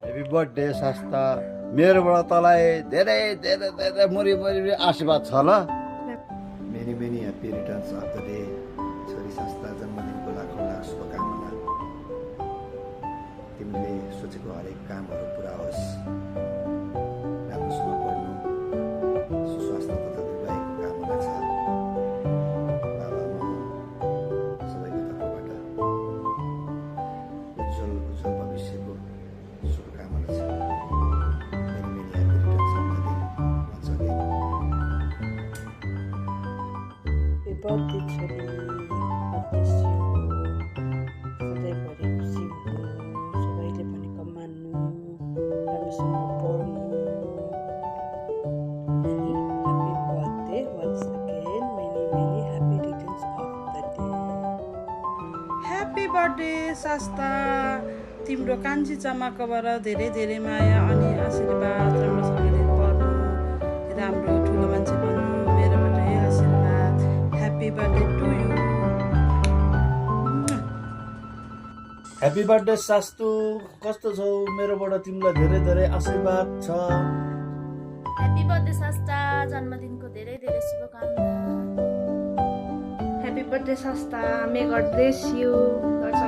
Happy birthday शास्ता मेरोबाट तँलाई धेरै धेरै धेरै मुरी मुरी आशीर्वाद छ ल many many happy returns of the day छोरी शास्ता जन्मदिनको लाखौँ लाख शुभकामना तिमीले सोचेको हरेक कामहरू पुरा होस् राम्रोसँग पढ्नु सुस्वास्थ्य तथा वैवाहिक कामना छ बाबा मामा सबैको तर्फबाट उज्जवल उज्जवल भविष्यको शुभकामना छ many many happy returns of the day once again. Happy birthday छोरी बदलेसियो सधैँभरि खुसी हुनु सबैले भनेको मान्नु राम्रोसँग पढ्नु अनि happy birthday once again many many happy returns of the day happy birthday Shasta तिम्रो कान्छी चमाकोबाट धेरै धेरै माया अनि आशीर्वाद राम्रोसँगले पढ्नु राम्रो ठुलो मान्छे बन्नु मेरोबाट आशीर्वाद happy birthday to you happy birthday Sastu कस्तो छौ मेरोबाट तिमीलाई धेरै धेरै आशीर्वाद छ ह्याप्पी बर्थडे शास्ता जन्मदिनको धेरै धेरै शुभकामना Happy birthday, Sasta. May God bless you. Lots